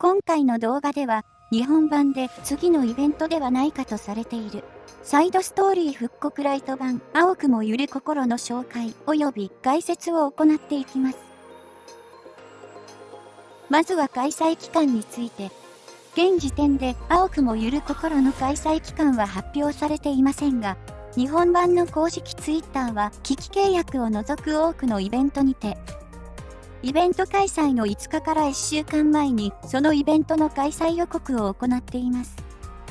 今回の動画では、日本版で次のイベントではないかとされている、サイドストーリー復刻ライト版、青くもゆる心の紹介及び解説を行っていきます。まずは開催期間について。現時点で青くもゆる心の開催期間は発表されていませんが、日本版の公式ツイッターは機器契約を除く多くのイベントにて、イベント開催の5日から1週間前にそのイベントの開催予告を行っています。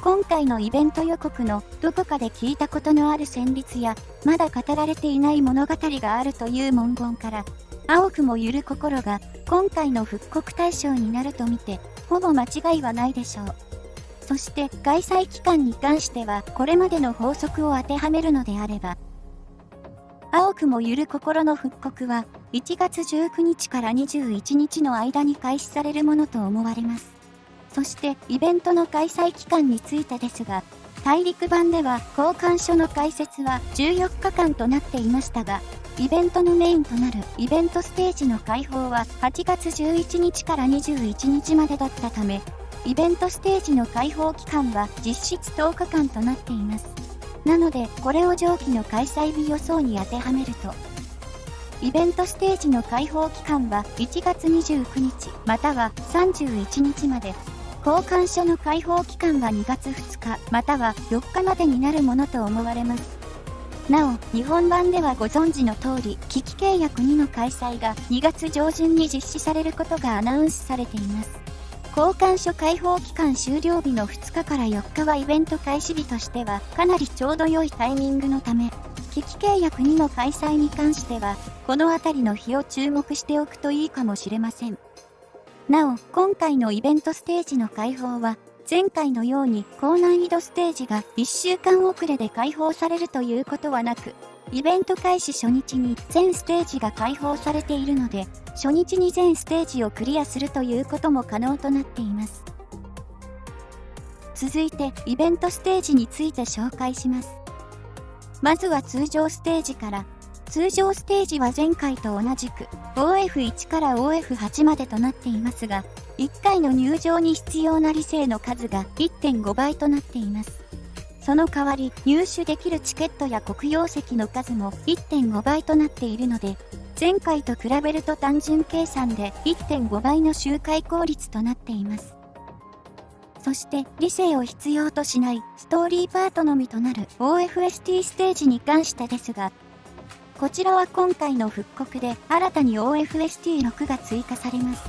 今回のイベント予告のどこかで聞いたことのある旋律や、まだ語られていない物語があるという文言から、青くもゆる心が今回の復刻対象になるとみて、ほぼ間違いはないでしょう。そして開催期間に関してはこれまでの法則を当てはめるのであれば、青くもゆる心の復刻は1月19日から21日の間に開始されるものと思われます。そしてイベントの開催期間についてですが、大陸版では交換所の開設は14日間となっていましたが、イベントのメインとなるイベントステージの開放は8月11日から21日までだったため、イベントステージの開放期間は実質10日間となっています。なので、これを上記の開催日予想に当てはめると、イベントステージの開放期間は1月29日または31日まで、交換所の開放期間は2月2日または4日までになるものと思われます。なお、日本版ではご存知の通り、機器契約2の開催が2月上旬に実施されることがアナウンスされています。交換所開放期間終了日の2日から4日はイベント開始日としてはかなりちょうど良いタイミングのため、機器契約2の開催に関しては、このあたりの日を注目しておくといいかもしれません。なお、今回のイベントステージの開放は、前回のように高難易度ステージが1週間遅れで開放されるということはなく、イベント開始初日に全ステージが開放されているので、初日に全ステージをクリアするということも可能となっています。続いて、イベントステージについて紹介します。まずは通常ステージから。通常ステージは前回と同じく OF1 から OF8 までとなっていますが、1回の入場に必要な理性の数が 1.5 倍となっています。その代わり入手できるチケットや黒曜石の数も 1.5 倍となっているので、前回と比べると単純計算で 1.5 倍の周回効率となっています。そして理性を必要としないストーリーパートのみとなる OFST ステージに関してですが、こちらは今回の復刻で新たに OFST6 が追加されます。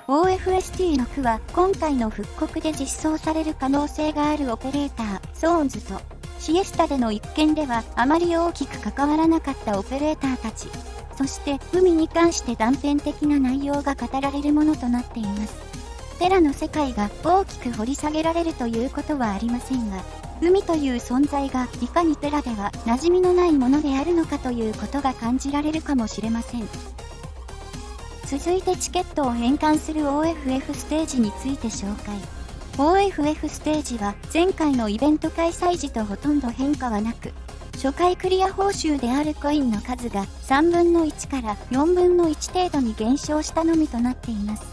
OFST6 は今回の復刻で実装される可能性があるオペレーター、ソーンズとシエスタでの一件ではあまり大きく関わらなかったオペレーターたち、そして海に関して断片的な内容が語られるものとなっています。テラの世界が大きく掘り下げられるということはありませんが、海という存在がいかにテラでは馴染みのないものであるのかということが感じられるかもしれません。続いてチケットを返還する OFF ステージについて紹介。OFF ステージは前回のイベント開催時とほとんど変化はなく、初回クリア報酬であるコインの数が3分の1から4分の1程度に減少したのみとなっています。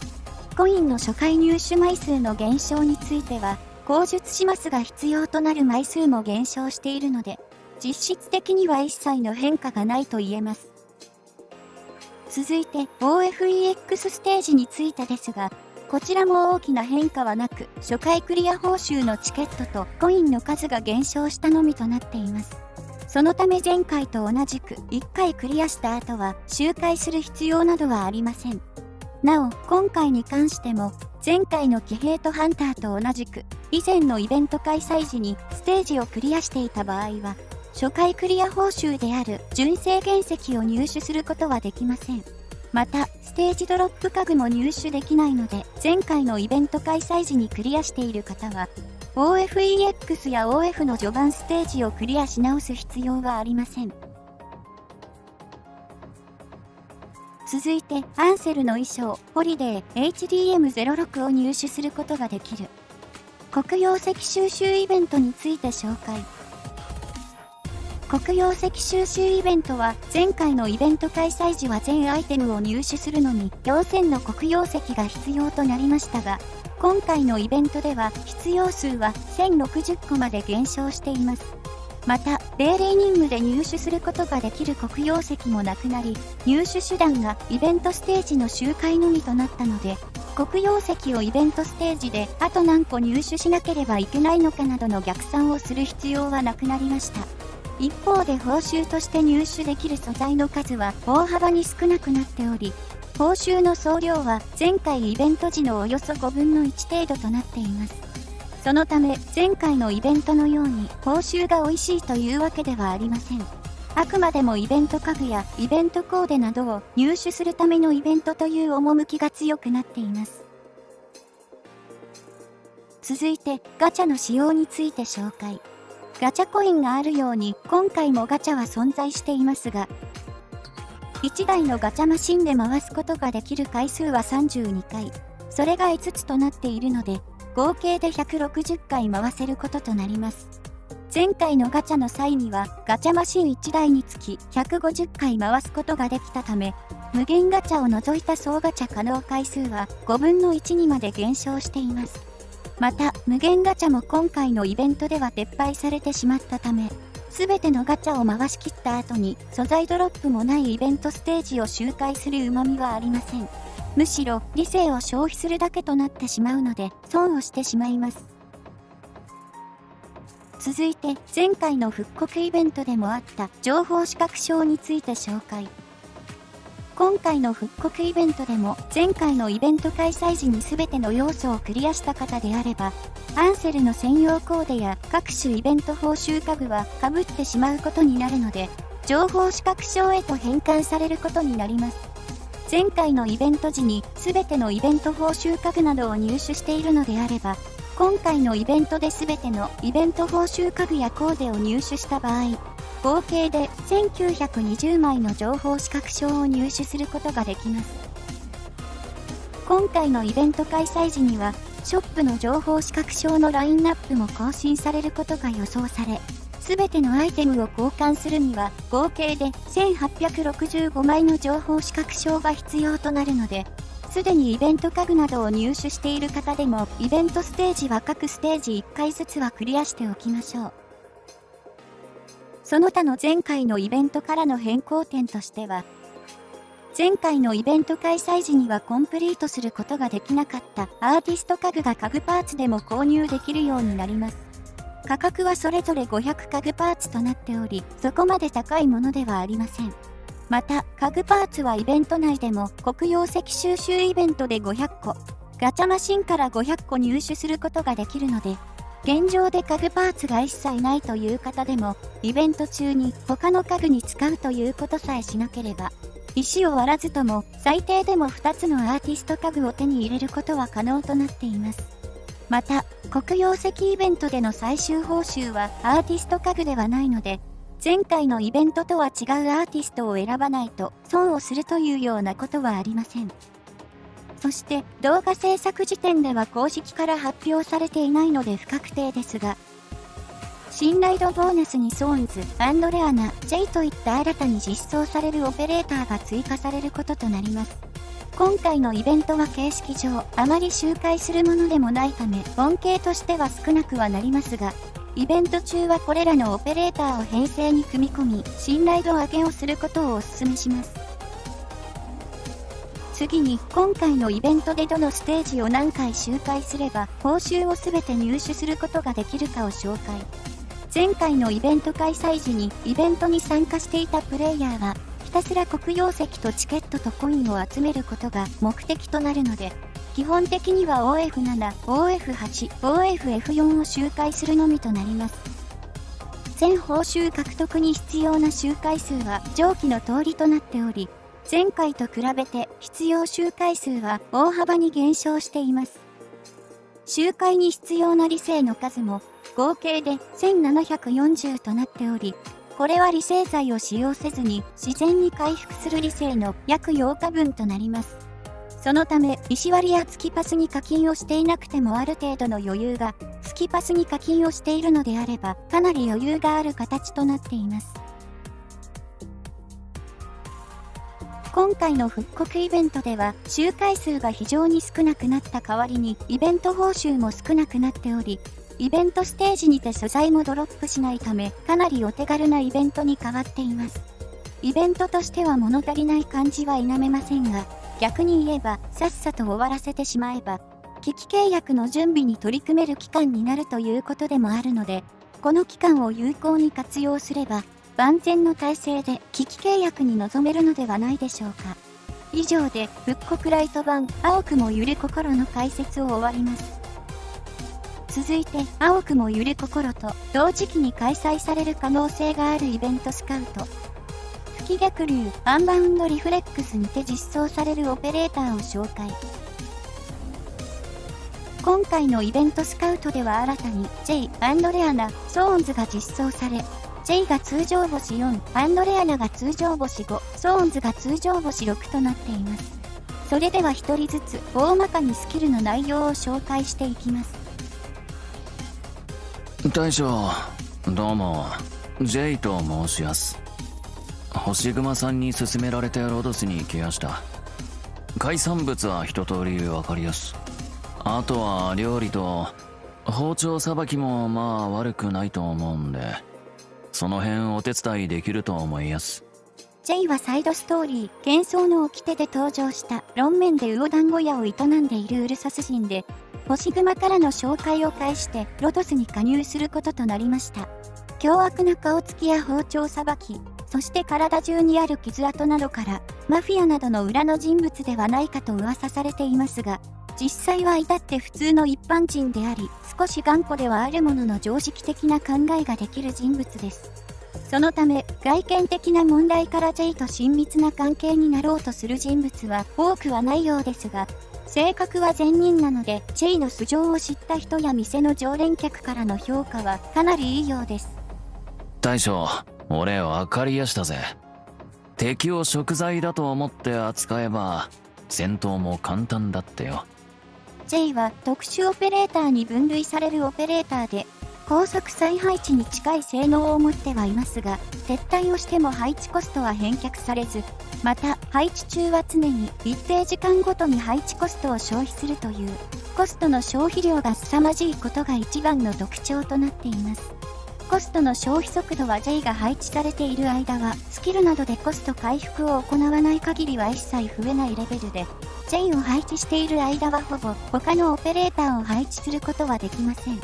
コインの初回入手枚数の減少については、口述しますが必要となる枚数も減少しているので、実質的には一切の変化がないと言えます。続いて OFEX ステージについてですが、こちらも大きな変化はなく、初回クリア報酬のチケットとコインの数が減少したのみとなっています。そのため前回と同じく1回クリアした後は周回する必要などはありません。なお、今回に関しても前回の騎兵とハンターと同じく、以前のイベント開催時にステージをクリアしていた場合は、初回クリア報酬である純正原石を入手することはできません。また、ステージドロップ家具も入手できないので、前回のイベント開催時にクリアしている方は、OFEX や OF の序盤ステージをクリアし直す必要はありません。続いて、アンセルの衣装、ホリデー HDM06 を入手することができる。黒曜石収集イベントについて紹介。黒曜石収集イベントは、前回のイベント開催時は全アイテムを入手するのに、4000の黒曜石が必要となりましたが、今回のイベントでは必要数は1060個まで減少しています。また、デイリー任務で入手することができる黒曜石もなくなり、入手手段がイベントステージの周回のみとなったので、黒曜石をイベントステージであと何個入手しなければいけないのかなどの逆算をする必要はなくなりました。一方で報酬として入手できる素材の数は大幅に少なくなっており、報酬の総量は前回イベント時のおよそ5分の1程度となっています。そのため前回のイベントのように報酬が美味しいというわけではありません。あくまでもイベント家具やイベントコーデなどを入手するためのイベントという趣が強くなっています。続いてガチャの仕様について紹介。ガチャコインがあるように今回もガチャは存在していますが、1台のガチャマシンで回すことができる回数は32回、それが5つとなっているので、合計で160回回せることとなります。前回のガチャの際にはガチャマシン1台につき150回回すことができたため、無限ガチャを除いた総ガチャ可能回数は5分の1にまで減少しています。また、無限ガチャも今回のイベントでは撤廃されてしまったため、すべてのガチャを回し切った後に素材ドロップもないイベントステージを周回する旨味はありません。むしろ理性を消費するだけとなってしまうので損をしてしまいます。続いて前回の復刻イベントでもあった情報視覚証について紹介。今回の復刻イベントでも前回のイベント開催時に全ての要素をクリアした方であれば、アンセルの専用コーデや各種イベント報酬家具は被ってしまうことになるので、情報視覚証へと変換されることになります。前回のイベント時に全てのイベント報酬家具などを入手しているのであれば、今回のイベントで全てのイベント報酬家具やコーデを入手した場合、合計で1920枚の情報視覚証を入手することができます。今回のイベント開催時には、ショップの情報視覚証のラインナップも更新されることが予想され、すべてのアイテムを交換するには合計で1865枚の情報視覚証が必要となるので、すでにイベント家具などを入手している方でもイベントステージは各ステージ1回ずつはクリアしておきましょう。その他の前回のイベントからの変更点としては、前回のイベント開催時にはコンプリートすることができなかったアーティスト家具が家具パーツでも購入できるようになります。価格はそれぞれ500家具パーツとなっており、そこまで高いものではありません。また、家具パーツはイベント内でも黒曜石収集イベントで500個、ガチャマシンから500個入手することができるので、現状で家具パーツが一切ないという方でも、イベント中に他の家具に使うということさえしなければ、石を割らずとも最低でも2つのアーティスト家具を手に入れることは可能となっています。また、黒曜石イベントでの最終報酬はアーティスト家具ではないので、前回のイベントとは違うアーティストを選ばないと損をするというようなことはありません。そして動画制作時点では公式から発表されていないので不確定ですが、新ライドボーナスにソーンズ、レアナ、J といった新たに実装されるオペレーターが追加されることとなります。今回のイベントは形式上あまり周回するものでもないため恩恵としては少なくはなりますが、イベント中はこれらのオペレーターを編成に組み込み信頼度上げをすることをお勧めします。次に今回のイベントでどのステージを何回周回すれば報酬を全て入手することができるかを紹介。前回のイベント開催時にイベントに参加していたプレイヤーはひたすら黒曜石とチケットとコインを集めることが目的となるので、基本的には OF7、OF8、OFF4 を周回するのみとなります。全報酬獲得に必要な周回数は上記の通りとなっており、前回と比べて必要周回数は大幅に減少しています。周回に必要な理性の数も合計で1740となっており、これは理性剤を使用せずに自然に回復する理性の約8日分となります。そのため、石割や月パスに課金をしていなくてもある程度の余裕が、月パスに課金をしているのであれば、かなり余裕がある形となっています。今回の復刻イベントでは周回数が非常に少なくなった代わりにイベント報酬も少なくなっており、イベントステージにて素材もドロップしないためかなりお手軽なイベントに変わっています。イベントとしては物足りない感じは否めませんが、逆に言えばさっさと終わらせてしまえば、機器契約の準備に取り組める期間になるということでもあるので、この期間を有効に活用すれば、万全の体制で機器契約に臨めるのではないでしょうか。以上で復刻ライト版青くもゆる心の解説を終わります。続いて青くもゆる心と同時期に開催される可能性があるイベントスカウト。吹逆流アンバウンドリフレックスにて実装されるオペレーターを紹介。今回のイベントスカウトでは新たに J& レアナ、ソーンズが実装され、J が通常星4、レアナが通常星5、ソーンズが通常星6となっています。それでは一人ずつ大まかにスキルの内容を紹介していきます。大将、どうも、J と申します。星熊さんに勧められてロドスに行きやした。海産物は一通りわかりやす。あとは料理と包丁さばきもまあ悪くないと思うんで、その辺お手伝いできると思いやす。 J はサイドストーリー幻想の掟で登場した論面で魚団子屋を営んでいるウルサス人で、星熊からの紹介を介してロドスに加入することとなりました。凶悪な顔つきや包丁さばき、そして体中にある傷跡などからマフィアなどの裏の人物ではないかと噂されていますが、実際は至って普通の一般人であり、少し頑固ではあるものの常識的な考えができる人物です。そのため、外見的な問題から J と親密な関係になろうとする人物は多くはないようですが、性格は善人なので、J の素性を知った人や店の常連客からの評価はかなりいいようです。大将、俺分かりやしたぜ。敵を食材だと思って扱えば戦闘も簡単だってよ。J は特殊オペレーターに分類されるオペレーターで、高速再配置に近い性能を持ってはいますが、撤退をしても配置コストは返却されず、また配置中は常に一定時間ごとに配置コストを消費するという、コストの消費量が凄まじいことが一番の特徴となっています。コストの消費速度は J が配置されている間は、スキルなどでコスト回復を行わない限りは一切増えないレベルで、J を配置している間はほぼ他のオペレーターを配置することはできません。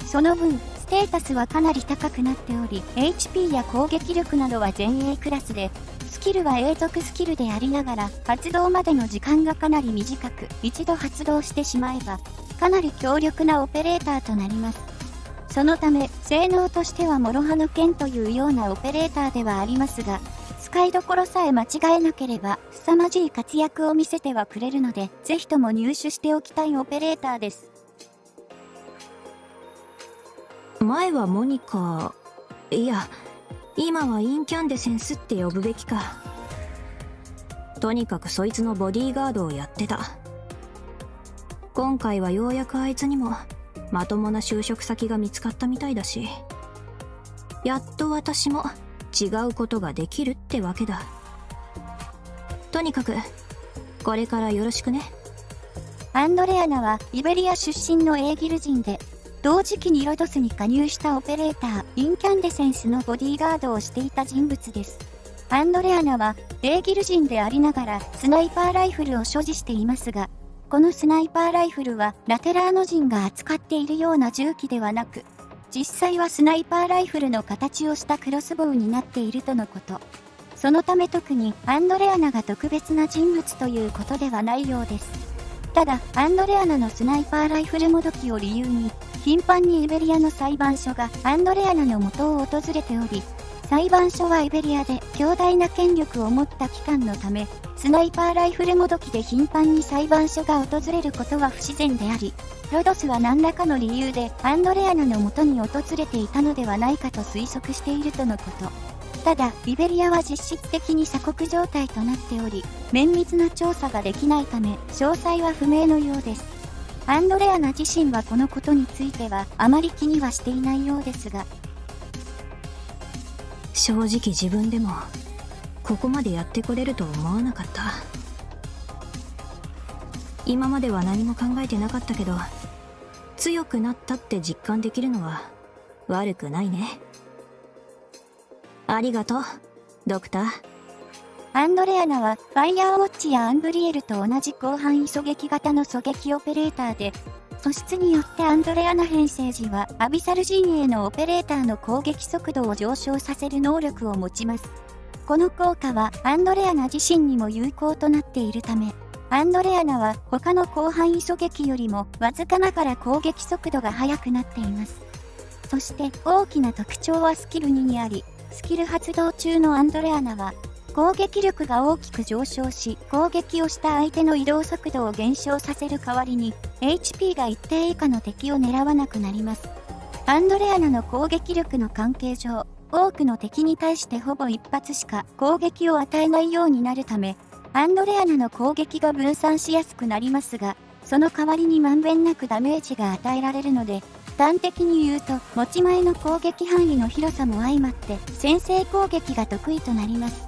その分、ステータスはかなり高くなっており、HP や攻撃力などは前衛クラスで、スキルは永続スキルでありながら、発動までの時間がかなり短く、一度発動してしまえば、かなり強力なオペレーターとなります。そのため、性能としては諸刃の剣というようなオペレーターではありますが、使いどころさえ間違えなければ、凄まじい活躍を見せてはくれるので、ぜひとも入手しておきたいオペレーターです。前はモニカ、いや、今はインキャンデセンスって呼ぶべきか。とにかくそいつのボディーガードをやってた。今回はようやくあいつにも、まともな就職先が見つかったみたいだし、やっと私も違うことができるってわけだ。とにかくこれからよろしくね。アンドレアナはイベリア出身のエーギル人で、同時期にロドスに加入したオペレーターインキャンデセンスのボディーガードをしていた人物です。アンドレアナはエーギル人でありながらスナイパーライフルを所持していますが、このスナイパーライフルはラテラーノ人が扱っているような銃器ではなく、実際はスナイパーライフルの形をしたクロスボウになっているとのこと。そのため特にアンドレアナが特別な人物ということではないようです。ただ、アンドレアナのスナイパーライフルもどきを理由に、頻繁にイベリアの裁判所がアンドレアナの元を訪れており、裁判所はイベリアで強大な権力を持った機関のため、スナイパーライフルもどきで頻繁に裁判所が訪れることは不自然であり、ロドスは何らかの理由でアンドレアナの元に訪れていたのではないかと推測しているとのこと。ただ、イベリアは実質的に鎖国状態となっており、綿密な調査ができないため、詳細は不明のようです。アンドレアナ自身はこのことについてはあまり気にはしていないようですが、正直自分でもここまでやってこれると思わなかった。今までは何も考えてなかったけど、強くなったって実感できるのは悪くないね。ありがとう、ドクター。アンドレアナは、ファイヤーウォッチやアンブリエルと同じ広範囲狙撃型の狙撃オペレーターで、素質によってアンドレアナ編成時は、アビサル陣営のオペレーターの攻撃速度を上昇させる能力を持ちます。この効果は、アンドレアナ自身にも有効となっているため、アンドレアナは他の広範囲狙撃よりもわずかながら攻撃速度が速くなっています。そして大きな特徴はスキル2にあり、スキル発動中のアンドレアナは攻撃力が大きく上昇し、攻撃をした相手の移動速度を減少させる代わりに HP が一定以下の敵を狙わなくなります。アンドレアナの攻撃力の関係上、多くの敵に対してほぼ一発しか攻撃を与えないようになるため、アンドレアナの攻撃が分散しやすくなりますが、その代わりにまんべんなくダメージが与えられるので、端的に言うと持ち前の攻撃範囲の広さも相まって先制攻撃が得意となります。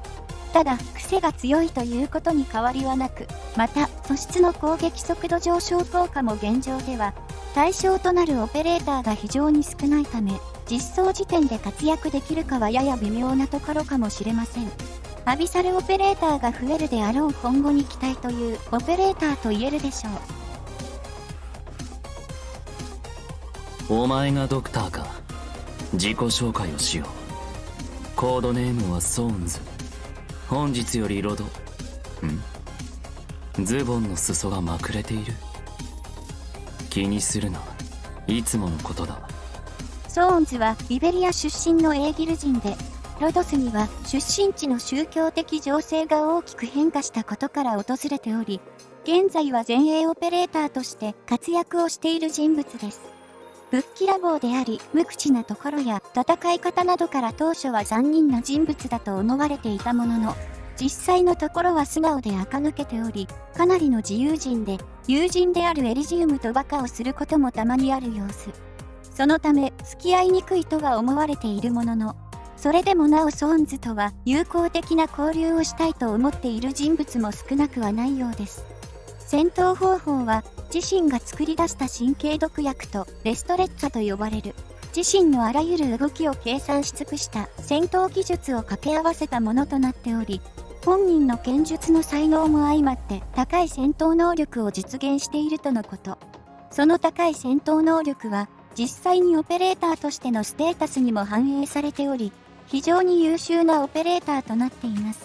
ただ、癖が強いということに変わりはなく、また、素質の攻撃速度上昇効果も現状では、対象となるオペレーターが非常に少ないため、実装時点で活躍できるかはやや微妙なところかもしれません。アビサルオペレーターが増えるであろう今後に期待というオペレーターと言えるでしょう。お前がドクターか。自己紹介をしよう。コードネームはソーンズ。本日よりロド。ズボンの裾がまくれている。気にするな。いつものことだ。ソーンズはイベリア出身のエーギル人で、ロドスには出身地の宗教的情勢が大きく変化したことから訪れており、現在は前衛オペレーターとして活躍をしている人物です。ぶっきらぼうであり、無口なところや戦い方などから当初は残忍な人物だと思われていたものの、実際のところは素直で垢抜けており、かなりの自由人で、友人であるエリジウムとバカをすることもたまにある様子。そのため、付き合いにくいとは思われているものの、それでもなおソーンズとは友好的な交流をしたいと思っている人物も少なくはないようです。戦闘方法は自身が作り出した神経毒薬とレストレッツァと呼ばれる自身のあらゆる動きを計算し尽くした戦闘技術を掛け合わせたものとなっており、本人の剣術の才能も相まって高い戦闘能力を実現しているとのこと。その高い戦闘能力は実際にオペレーターとしてのステータスにも反映されており、非常に優秀なオペレーターとなっています。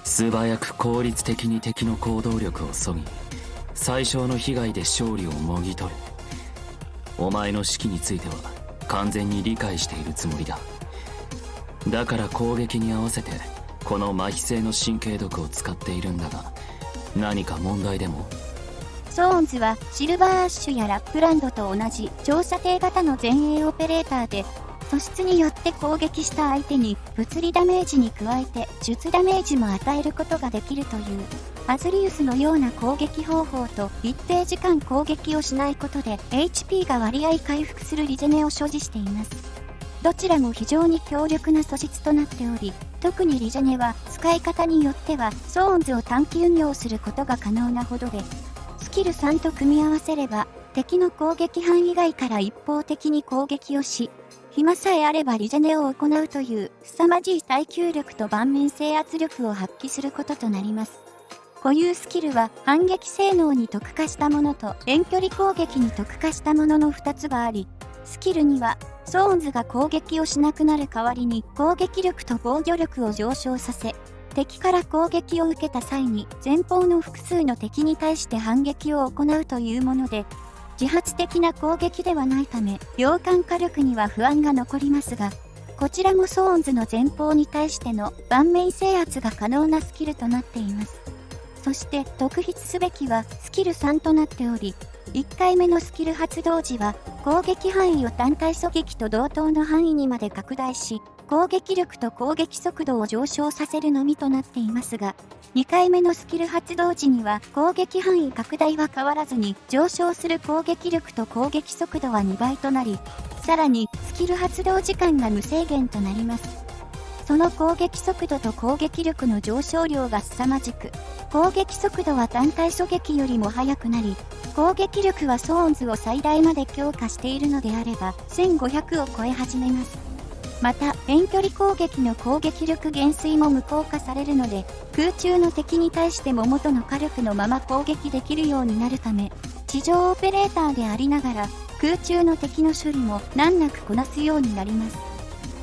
素早く効率的に敵の行動力を削ぎ、最小の被害で勝利をもぎ取る。お前の指揮については完全に理解しているつもりだ。だから攻撃に合わせてこの麻痺性の神経毒を使っているんだが、何か問題でも？ソーンズはシルバーアッシュやラップランドと同じ長射程型の前衛オペレーターで、素質によって攻撃した相手に物理ダメージに加えて術ダメージも与えることができるというアズリウスのような攻撃方法と、一定時間攻撃をしないことで HP が割合回復するリジェネを所持しています。どちらも非常に強力な素質となっており、特にリジェネは使い方によってはソーンズを短期運用することが可能なほどで、スキル3と組み合わせれば敵の攻撃範囲外から一方的に攻撃をし、暇さえあればリジェネを行うという凄まじい耐久力と盤面制圧力を発揮することとなります。固有スキルは反撃性能に特化したものと遠距離攻撃に特化したものの2つがあり、スキルにはソーンズが攻撃をしなくなる代わりに攻撃力と防御力を上昇させ、敵から攻撃を受けた際に前方の複数の敵に対して反撃を行うというもので、自発的な攻撃ではないため、量感火力には不安が残りますが、こちらもソーンズの前方に対しての盤面制圧が可能なスキルとなっています。そして特筆すべきはスキル3となっており、1回目のスキル発動時は攻撃範囲を単体狙撃と同等の範囲にまで拡大し、攻撃力と攻撃速度を上昇させるのみとなっていますが、2回目のスキル発動時には攻撃範囲拡大は変わらずに上昇する攻撃力と攻撃速度は2倍となり、さらにスキル発動時間が無制限となります。その攻撃速度と攻撃力の上昇量が凄まじく、攻撃速度は単体狙撃よりも速くなり、攻撃力はソーンズを最大まで強化しているのであれば、1500を超え始めます。また、遠距離攻撃の攻撃力減衰も無効化されるので、空中の敵に対しても元の火力のまま攻撃できるようになるため、地上オペレーターでありながら、空中の敵の処理も難なくこなすようになります。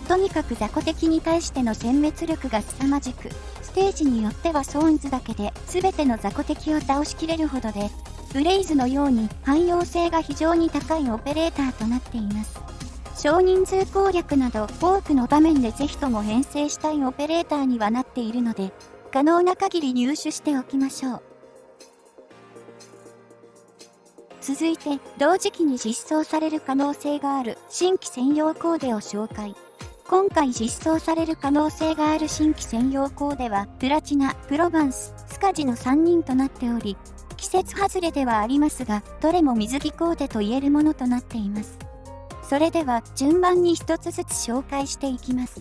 とにかく雑魚敵に対しての殲滅力が凄まじく、ステージによってはソーンズだけで全ての雑魚敵を倒しきれるほどで、ブレイズのように汎用性が非常に高いオペレーターとなっています。少人数攻略など多くの場面でぜひとも編成したいオペレーターにはなっているので、可能な限り入手しておきましょう。続いて、同時期に実装される可能性がある新規専用コーデを紹介。今回実装される可能性がある新規専用コーデは、プラチナ、プロヴァンス、スカジの3人となっており、季節外れではありますが、どれも水着コーデと言えるものとなっています。それでは順番に一つずつ紹介していきます。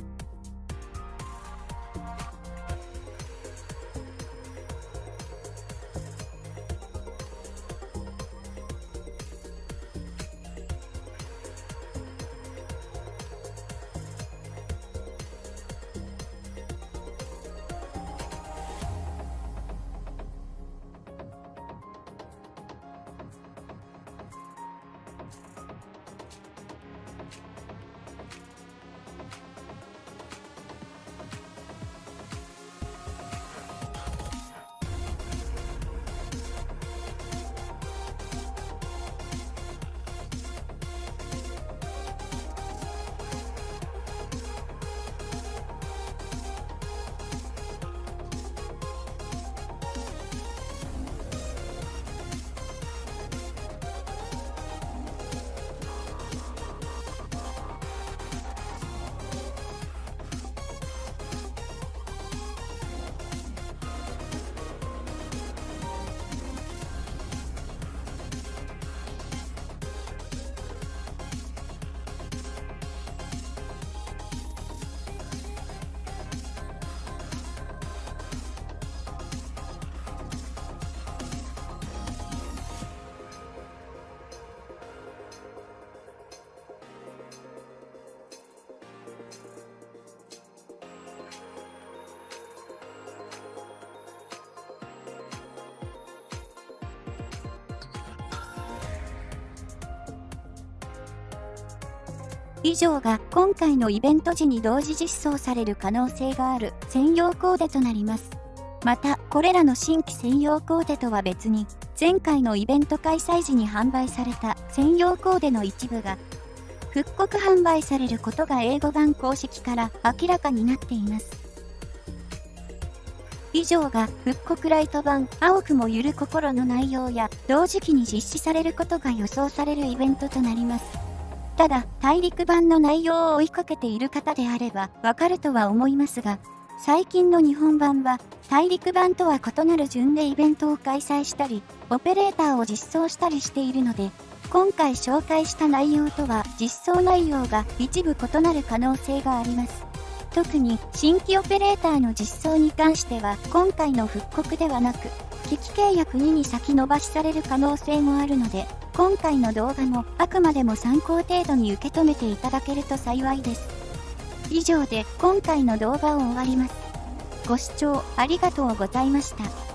以上が今回のイベント時に同時実装される可能性がある専用コーデとなります。また、これらの新規専用コーデとは別に、前回のイベント開催時に販売された専用コーデの一部が、復刻販売されることが英語版公式から明らかになっています。以上が復刻ライト版青くもゆる心の内容や同時期に実施されることが予想されるイベントとなります。ただ、大陸版の内容を追いかけている方であればわかるとは思いますが、最近の日本版は大陸版とは異なる順でイベントを開催したり、オペレーターを実装したりしているので、今回紹介した内容とは実装内容が一部異なる可能性があります。特に新規オペレーターの実装に関しては今回の復刻ではなく、機器契約2に先延ばしされる可能性もあるので、今回の動画もあくまでも参考程度に受け止めていただけると幸いです。以上で今回の動画を終わります。ご視聴ありがとうございました。